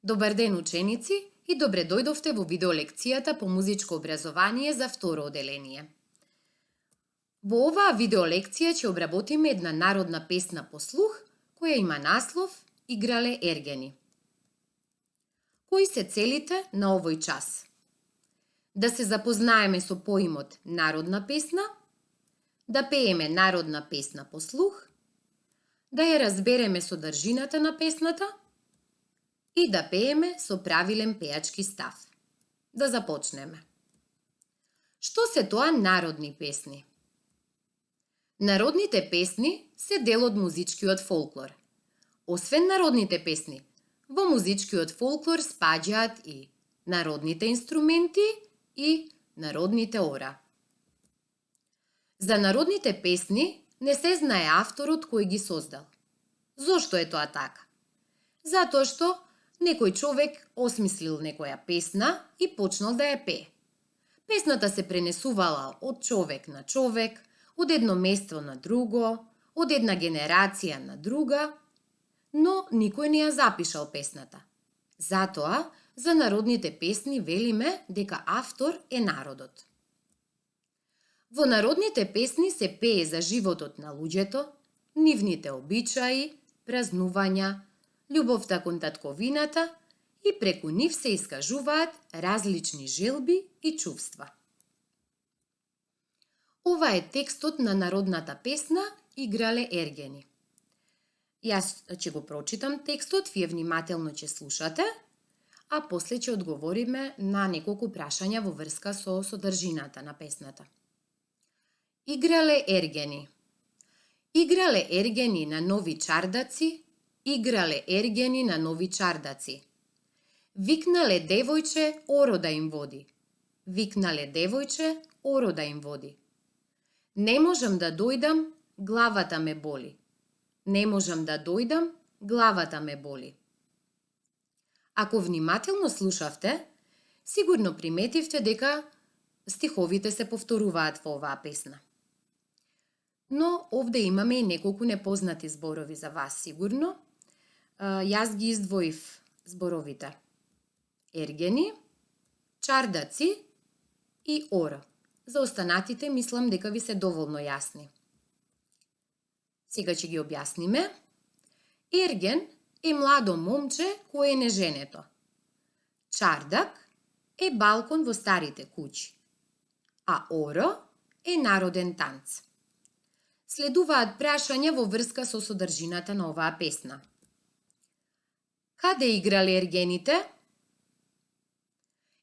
Добар ден, ученици, и добре дојдовте во видеолекцијата по музичко образование за второ оделение. Во оваа видеолекција ќе обработиме една народна песна по слух, која има наслов Играле ергени. Кои се целите на овој час? Да се запознаеме со поимот народна песна, да пееме народна песна по слух, да ја разбереме содржината на песната и да пееме со правилен пеачки став. Да започнеме. Што се тоа народни песни? Народните песни се дел од музичкиот фолклор. Освен народните песни, во музичкиот фолклор спаѓаат и народните инструменти и народните ора. За народните песни не се знае авторот кој ги создал. Зошто е тоа така? Затоа што некој човек осмислил некоја песна и почнал да ја пее. Песната се пренесувала од човек на човек, од едно место на друго, од една генерација на друга, но никој не ја запишал песната. Затоа, за народните песни велиме дека автор е народот. Во народните песни се пее за животот на луѓето, нивните обичаи, празнувања, љубовта кон татковината и преку нив се искажуваат различни желби и чувства. Ова е текстот на народната песна Играле ергени. Јас ќе го прочитам текстот, вие внимателно ќе слушате, а после ќе одговориме на неколку прашања во врска со содржината на песната. Играле ергени. Играле ергени на нови чардаци, играле ергени на нови чардаци. Викнале девојче, оро да им води. Викнале девојче, оро да им води. Не можам да дојдам, главата ме боли. Не можам да дојдам, главата ме боли. Ако внимателно слушавте, сигурно приметивте дека стиховите се повторуваат во оваа песна. Но овде имаме и неколку непознати зборови за вас, сигурно. Јас ги издвоив зборовите. Ергени, чардаци и оро. За останатите мислам дека ви се доволно јасни. Сега ќе ги објасниме. Ерген е младо момче кое е неженето. Чардак е балкон во старите куќи. А оро е народен танц. Следуваат прашања во врска со содржината на оваа песна. Каде играле ергените?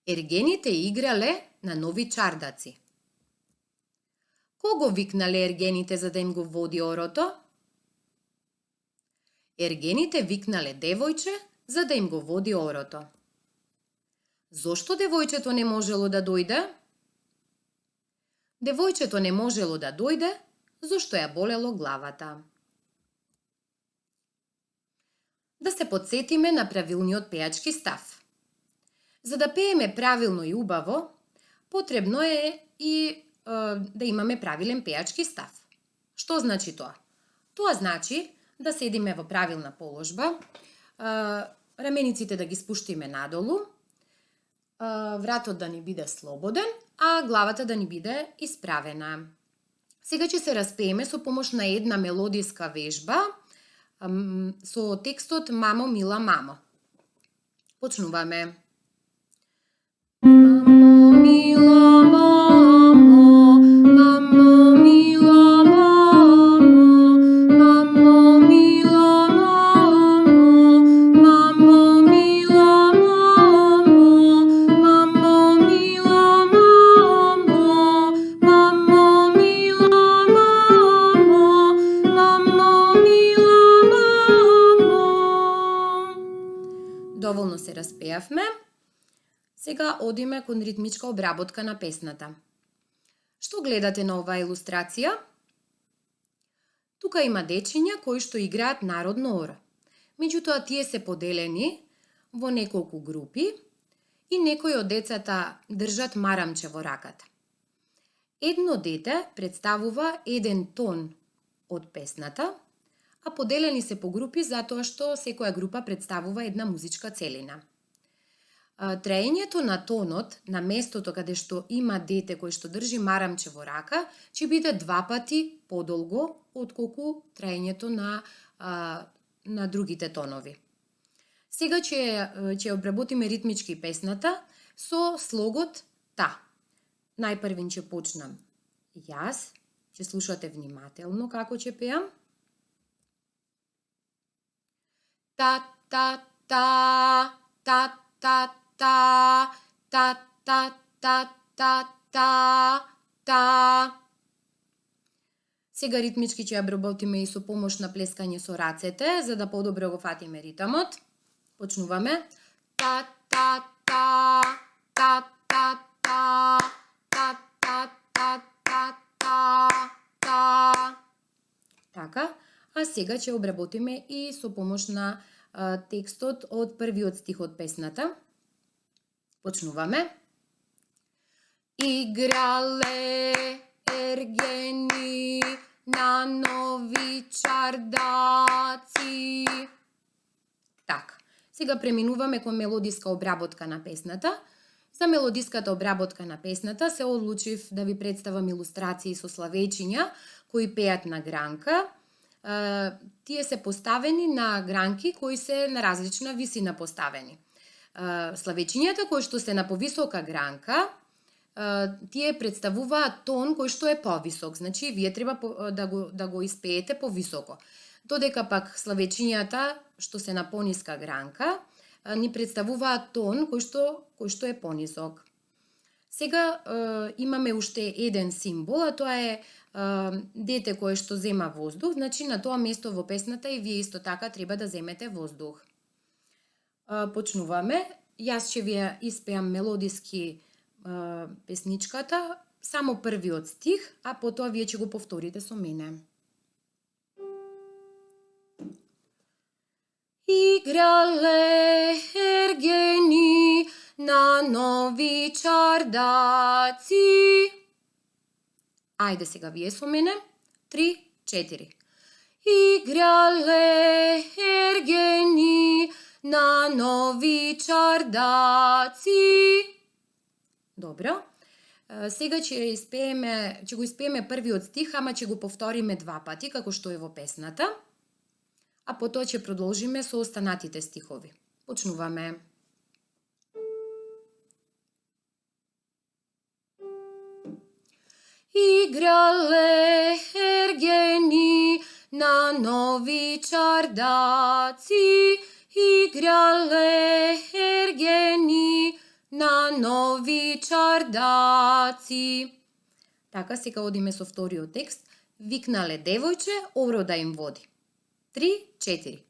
Ергените играле на нови чардаци. Кого викнале ергените за да им го води орото? Ергените викнале девојче за да им го води орото. Зошто девојчето не можело да дојде? Девојчето не можело да дојде зошто ја болело главата. Да се потсетиме на правилниот пеачки став. За да пееме правилно и убаво, потребно е и да имаме правилен пеачки став. Што значи тоа? Тоа значи да седиме во правилна положба, рамениците да ги спуштиме надолу, вратот да ни биде слободен, а главата да ни биде исправена. Сега ќе се распееме со помош на една мелодиска вежба со текстот Мамо, мила мамо. Почнуваме. Мамо, мила мамо, мамо, мила мамо, мамо, мила мамо, мамо, мила мамо, мамо, мила мамо, мамо, мила мамо, мамо, мила мамо. Доволно се распеавме. Сега одиме кон ритмичка обработка на песната. Што гледате на оваа илустрација? Тука има дечиња кои што играат народно оро. Меѓутоа тие се поделени во неколку групи и некои од децата држат марамче во раката. Едно дете представува еден тон од песната, а поделени се по групи затоа што секоја група представува една музичка целина. Траењето на тонот на местото каде што има дете кој што држи марамче во рака, ќе биде 2 пати подолго отколку траењето на другите тонови. Сега ќе обработиме ритмички песната со слогот та. Најпрвин ќе почнам јас, ќе слушате внимателно како ќе пеам. Та та та та та та та та та та та та. Сега ритмички ќе обработиме и со помош на плескање со рацете, за да подобро го фатиме ритамот. Почнуваме. Та та та та та та та та та та та та. Така, а сега ќе обработиме и со помош на текстот од првиот стих од песната. Почнуваме. Играле ергени на нови чардаци. Така. Сега преминуваме кон мелодиска обработка на песната. За мелодиската обработка на песната се одлучив да ви представам илустрации со славејчиња кои пеат на гранка. Тие се поставени на гранки кои се на различна висина поставени. Славејчињата кои што се на повисока гранка, тие представуваат тон кој што е повисок, значи вие треба да го испеете повисоко. Додека пак славејчињата што се на пониска гранка, ни представуваат тон кој што е понисок. Сега имаме уште еден символ, а тоа е дете кое што зема воздух, значи на тоа место во песната и вие исто така треба да земете воздух. Почнуваме. Јас ќе ви ја испеам мелодиски песничката, само првиот стих, а потоа вие ќе го повторите со мене. Играле ергени на нови чардаци. Ајде сега вие со мене. 3, 4. Играле ергени на нови чардаци. Добро. Сега ќе го испееме првиот стих, ама ќе го повториме 2 пати, како што е во песната. А потоа ќе продолжиме со останатите стихови. Почнуваме. Играле ергени на нови чардаци. Играле ергени на нови чардаци. Така, сега одиме со вториот текст. Викнале девојче, орода им води. 3, 4.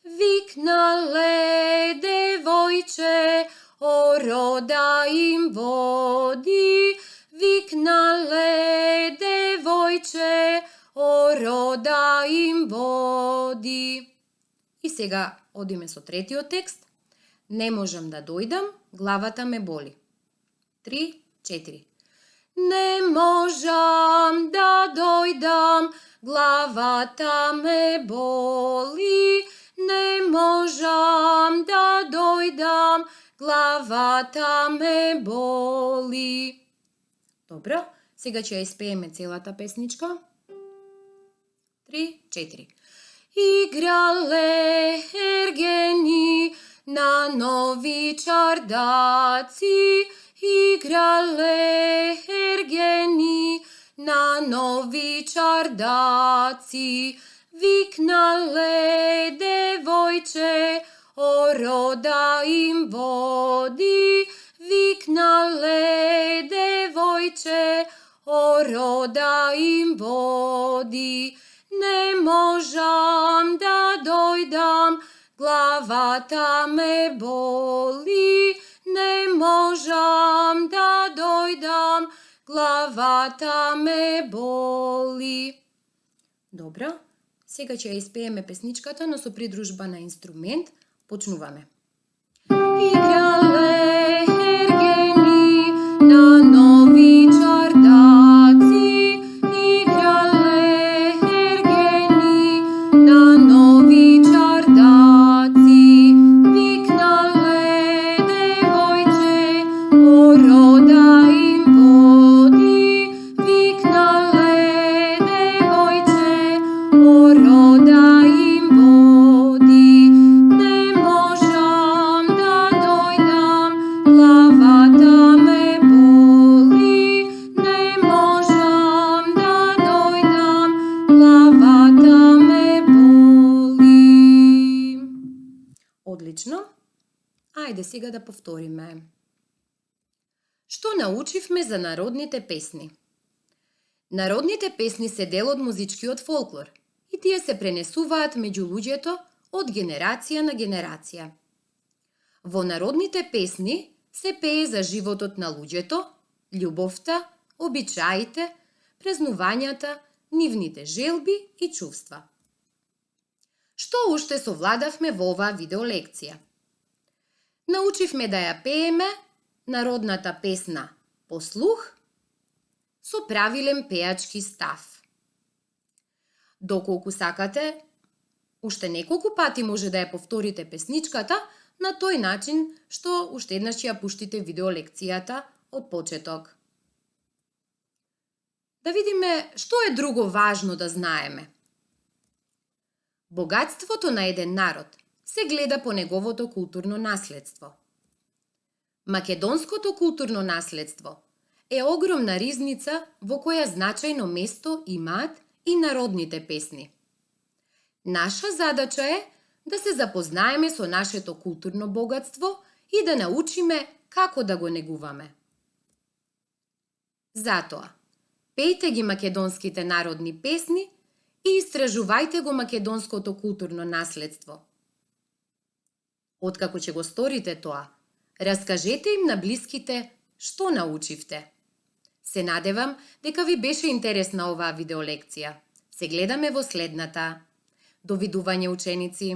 Викнале девојче, орода им води. Викнале девојче, орода им води. И сега одиме со третиот текст. Не можам да дојдам, главата ме боли. 3, 4. Не можам да дојдам, главата ме боли. Не можам да дојдам, главата ме боли. Добро, сега ќе ја испееме целата песничка. 3, 4. Играле ергени на нови чардаци. Играле ергени на нови чардаци. Викнале девојче, орода им води. Викнале девојче, орода им води. Не можам да дојдам, главата ме боли. Не можам да дојдам, главата ме боли. Добро, сега ќе ја испееме песничката, но со придружба на инструмент. Почнуваме. Играле ергени на нови чардаци. Играле ергени на Одлично. Ајде сега да повториме. Што научивме за народните песни? Народните песни се дел од музичкиот фолклор и тие се пренесуваат меѓу луѓето од генерација на генерација. Во народните песни се пее за животот на луѓето, љубовта, обичаите, празнувањата, нивните желби и чувства. Што уште совладавме во оваа видеолекција? Научивме да ја пееме народната песна по слух со правилен пеачки став. Доколку сакате, уште неколку пати може да ја повторите песничката на тој начин што уште еднаш ја пуштите видеолекцијата од почеток. Да видиме што е друго важно да знаеме. Богатството на еден народ се гледа по неговото културно наследство. Македонското културно наследство е огромна ризница во која значајно место имаат и народните песни. Наша задача е да се запознаеме со нашето културно богатство и да научиме како да го негуваме. Затоа, пејте ги македонските народни песни и истражувајте го македонското културно наследство. Откако ќе го сторите тоа, раскажете им на блиските што научивте. Се надевам дека ви беше интересна оваа видеолекција. Се гледаме во следната. Довидување, ученици!